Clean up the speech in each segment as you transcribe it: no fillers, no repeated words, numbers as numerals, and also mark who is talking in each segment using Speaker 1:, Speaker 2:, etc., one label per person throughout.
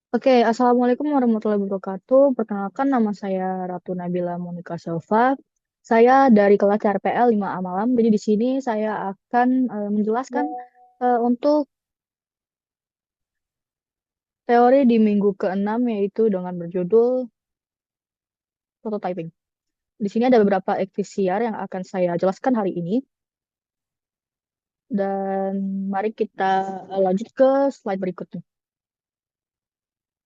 Speaker 1: Oke, Assalamualaikum warahmatullahi wabarakatuh. Perkenalkan, nama saya Ratu Nabila Monika Silva. Saya dari kelas RPL 5A Malam. Jadi di sini saya akan menjelaskan untuk teori di minggu ke-6, yaitu dengan berjudul prototyping. Di sini ada beberapa eksiar yang akan saya jelaskan hari ini. Dan mari kita lanjut ke slide berikutnya.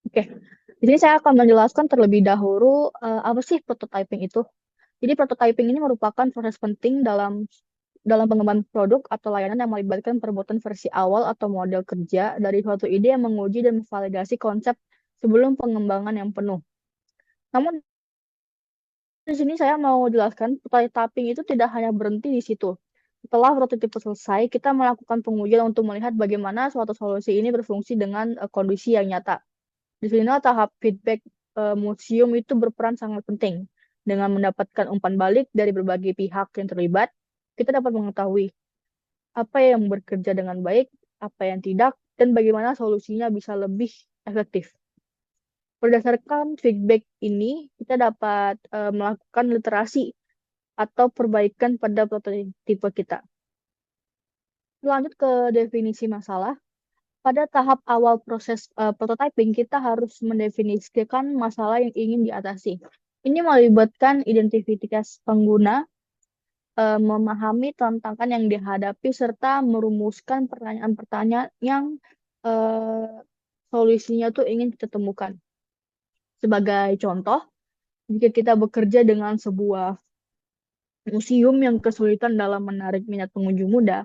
Speaker 1: Oke, di sini saya akan menjelaskan terlebih dahulu apa sih prototyping itu. Jadi prototyping ini merupakan proses penting dalam pengembangan produk atau layanan yang melibatkan perbuatan versi awal atau model kerja dari suatu ide yang menguji dan memvalidasi konsep sebelum pengembangan yang penuh. Namun di sini saya mau jelaskan prototyping itu tidak hanya berhenti di situ. Setelah prototipe selesai, kita melakukan pengujian untuk melihat bagaimana suatu solusi ini berfungsi dengan kondisi yang nyata. Di sini tahap feedback museum itu berperan sangat penting. Dengan mendapatkan umpan balik dari berbagai pihak yang terlibat, kita dapat mengetahui apa yang bekerja dengan baik, apa yang tidak, dan bagaimana solusinya bisa lebih efektif. Berdasarkan feedback ini, kita dapat melakukan literasi atau perbaikan pada prototipe kita. Lanjut ke definisi masalah. Pada tahap awal proses prototyping, kita harus mendefinisikan masalah yang ingin diatasi. Ini melibatkan identifikasi pengguna, memahami tantangan yang dihadapi, serta merumuskan pertanyaan-pertanyaan yang eh, solusinya tuh ingin kita temukan. Sebagai contoh, jika kita bekerja dengan sebuah museum yang kesulitan dalam menarik minat pengunjung muda,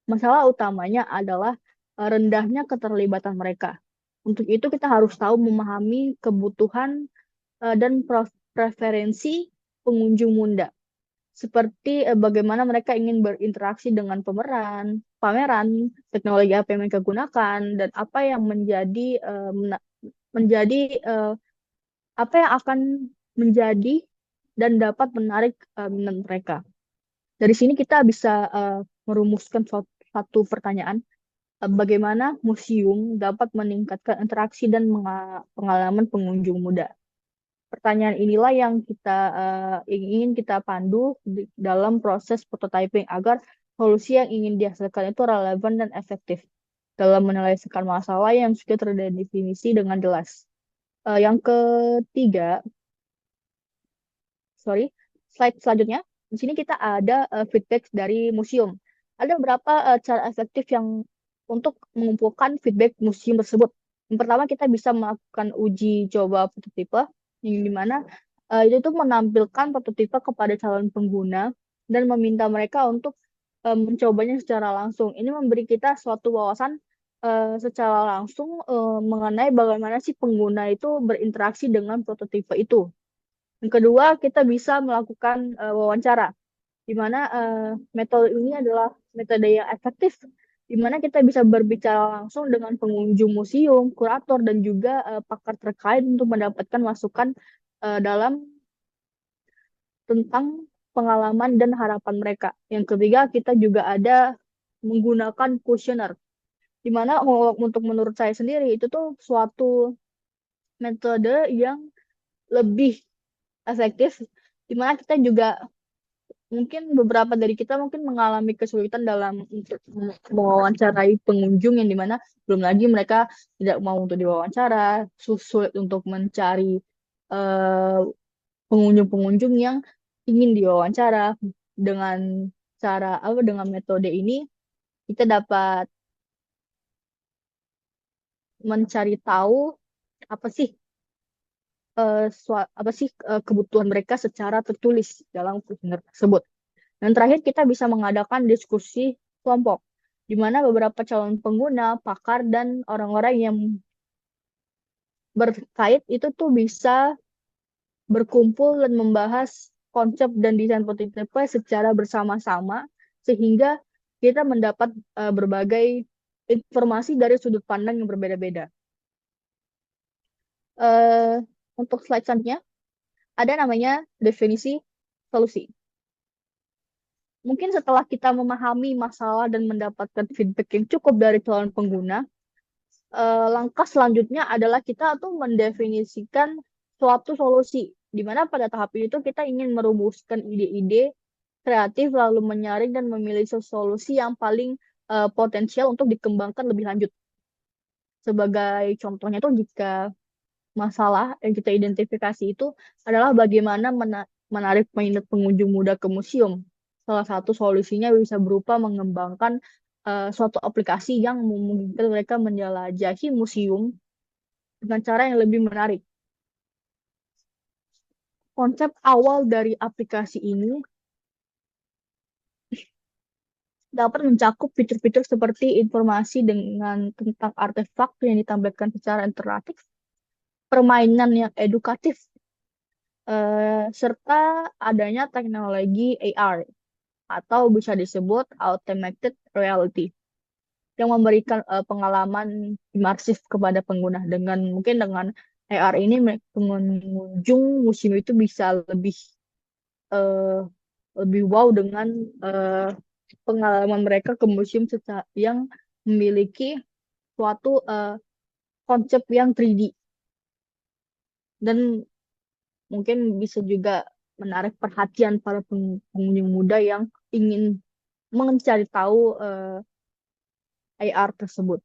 Speaker 1: masalah utamanya adalah rendahnya keterlibatan mereka. Untuk itu kita harus tahu memahami kebutuhan dan preferensi pengunjung muda, seperti bagaimana mereka ingin berinteraksi dengan pameran, teknologi apa yang mereka gunakan, dan apa yang menjadi eh, apa yang akan menjadi dan dapat menarik minat mereka. Dari sini kita bisa merumuskan satu pertanyaan, bagaimana museum dapat meningkatkan interaksi dan pengalaman pengunjung muda. Pertanyaan inilah yang ingin kita pandu dalam proses prototyping agar solusi yang ingin dihasilkan itu relevan dan efektif dalam menyelesaikan masalah yang sudah terdefinisi dengan jelas. Yang ketiga, sorry, slide selanjutnya. Di sini kita ada feedback dari museum. Ada beberapa cara efektif yang untuk mengumpulkan feedback museum tersebut. Yang pertama, kita bisa melakukan uji coba prototipe, yang dimana itu tuh menampilkan prototipe kepada calon pengguna dan meminta mereka untuk mencobanya secara langsung. Ini memberi kita suatu wawasan secara langsung mengenai bagaimana sih pengguna itu berinteraksi dengan prototipe itu. Yang kedua, kita bisa melakukan wawancara, di mana metode ini adalah metode yang efektif, di mana kita bisa berbicara langsung dengan pengunjung museum, kurator, dan juga pakar terkait untuk mendapatkan masukan dalam tentang pengalaman dan harapan mereka. Yang ketiga, kita juga ada menggunakan kuesioner, di mana untuk menurut saya sendiri itu tuh suatu metode yang lebih efektif, di mana kita juga mungkin beberapa dari kita mungkin mengalami kesulitan dalam untuk mewawancarai pengunjung yang dimana belum lagi mereka tidak mau untuk diwawancara, sulit untuk mencari eh, pengunjung-pengunjung yang ingin diwawancara. Dengan dengan metode ini kita dapat mencari tahu apa sih kebutuhan mereka secara tertulis dalam kuesioner tersebut. Dan terakhir kita bisa mengadakan diskusi kelompok, di mana beberapa calon pengguna, pakar, dan orang-orang yang berkait itu tuh bisa berkumpul dan membahas konsep dan desain prototipe secara bersama-sama, sehingga kita mendapat berbagai informasi dari sudut pandang yang berbeda-beda. Eh, untuk slide selanjutnya, ada namanya definisi solusi. Mungkin setelah kita memahami masalah dan mendapatkan feedback yang cukup dari calon pengguna, langkah selanjutnya adalah kita tuh mendefinisikan suatu solusi, di mana pada tahap ini tuh kita ingin merumuskan ide-ide kreatif lalu menyaring dan memilih solusi yang paling potensial untuk dikembangkan lebih lanjut. Sebagai contohnya tuh jika masalah yang kita identifikasi itu adalah bagaimana menarik minat pengunjung muda ke museum. Salah satu solusinya bisa berupa mengembangkan suatu aplikasi yang memungkinkan mereka menjelajahi museum dengan cara yang lebih menarik. Konsep awal dari aplikasi ini dapat mencakup fitur-fitur seperti informasi tentang artefak yang ditampilkan secara interaktif, permainan yang edukatif, serta adanya teknologi AR atau bisa disebut augmented reality yang memberikan pengalaman imersif kepada pengguna. Dengan AR ini pengunjung museum itu bisa eh, lebih wow dengan eh, pengalaman mereka ke museum yang memiliki suatu konsep yang 3D dan mungkin bisa juga menarik perhatian para pengunjung muda yang ingin mencari tahu AR tersebut.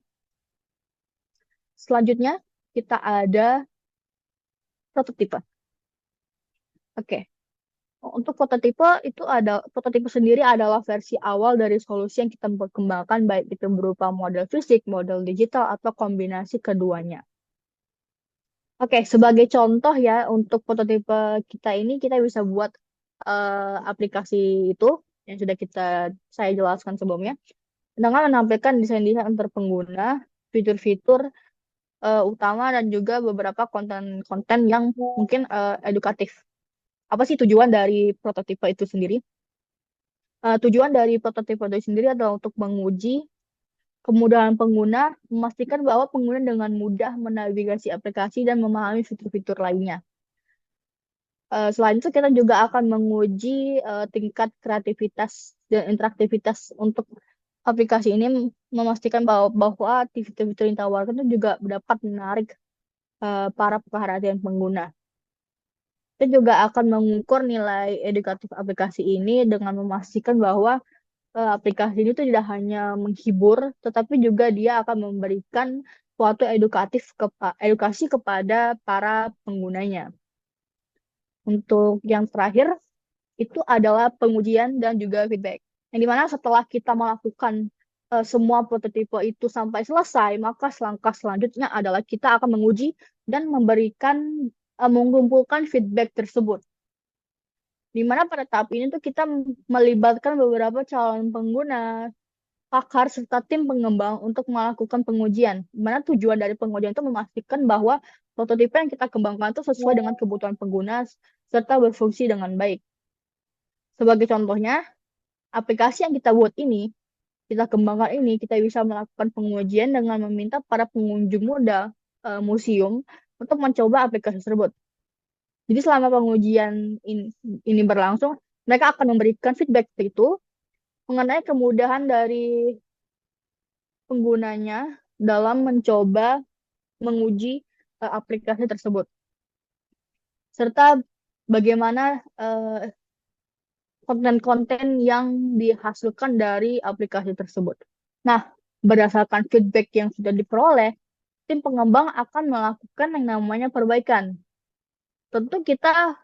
Speaker 1: Selanjutnya kita ada prototipe. Oke, untuk prototipe sendiri adalah versi awal dari solusi yang kita kembangkan baik itu berupa model fisik, model digital atau kombinasi keduanya. Oke, sebagai contoh ya untuk prototipe kita ini kita bisa buat aplikasi itu yang sudah saya jelaskan sebelumnya dengan menampilkan desain-desain antar pengguna, fitur-fitur utama dan juga beberapa konten-konten yang mungkin edukatif. Apa sih tujuan dari prototipe itu sendiri? Tujuan dari prototipe itu sendiri adalah untuk menguji kemudahan pengguna, memastikan bahwa pengguna dengan mudah menavigasi aplikasi dan memahami fitur-fitur lainnya. Selain itu, kita juga akan menguji tingkat kreativitas dan interaktivitas untuk aplikasi ini, memastikan bahwa fitur-fitur yang ditawarkan itu juga dapat menarik para perhatian pengguna. Kita juga akan mengukur nilai edukatif aplikasi ini dengan memastikan bahwa aplikasi ini tuh tidak hanya menghibur, tetapi juga dia akan memberikan suatu edukasi kepada para penggunanya. Untuk yang terakhir, itu adalah pengujian dan juga feedback. Yang dimana setelah kita melakukan semua prototipe itu sampai selesai, maka langkah selanjutnya adalah kita akan menguji dan mengumpulkan feedback tersebut. Di mana pada tahap ini tuh kita melibatkan beberapa calon pengguna, pakar, serta tim pengembang untuk melakukan pengujian. Di mana tujuan dari pengujian itu memastikan bahwa prototipe yang kita kembangkan itu sesuai dengan kebutuhan pengguna serta berfungsi dengan baik. Sebagai contohnya, aplikasi yang kita kembangkan ini, kita bisa melakukan pengujian dengan meminta para pengunjung muda museum untuk mencoba aplikasi tersebut. Jadi selama pengujian ini berlangsung, mereka akan memberikan feedback itu mengenai kemudahan dari penggunanya dalam mencoba menguji aplikasi tersebut, serta bagaimana konten-konten yang dihasilkan dari aplikasi tersebut. Nah, berdasarkan feedback yang sudah diperoleh, tim pengembang akan melakukan yang namanya perbaikan. Tentu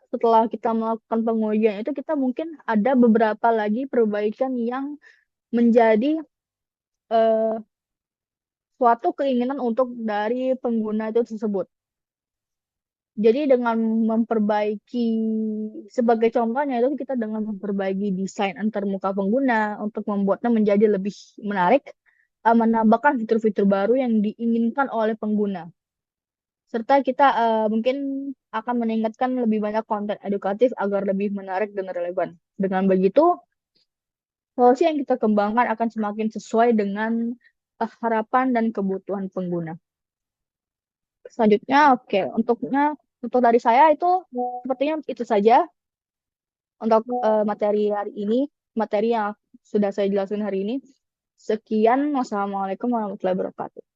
Speaker 1: setelah kita melakukan pengujian itu, kita mungkin ada beberapa lagi perbaikan yang menjadi eh, suatu keinginan untuk dari pengguna itu tersebut. Jadi dengan memperbaiki, sebagai contohnya itu kita dengan memperbaiki desain antar muka pengguna untuk membuatnya menjadi lebih menarik, menambahkan fitur-fitur baru yang diinginkan oleh pengguna. Serta kita mungkin akan meningkatkan lebih banyak konten edukatif agar lebih menarik dan relevan. Dengan begitu, solusi yang kita kembangkan akan semakin sesuai dengan harapan dan kebutuhan pengguna. Selanjutnya, oke, untuk dari saya itu sepertinya itu saja untuk materi hari ini, materi yang sudah saya jelaskan hari ini. Sekian, wassalamualaikum warahmatullahi wabarakatuh.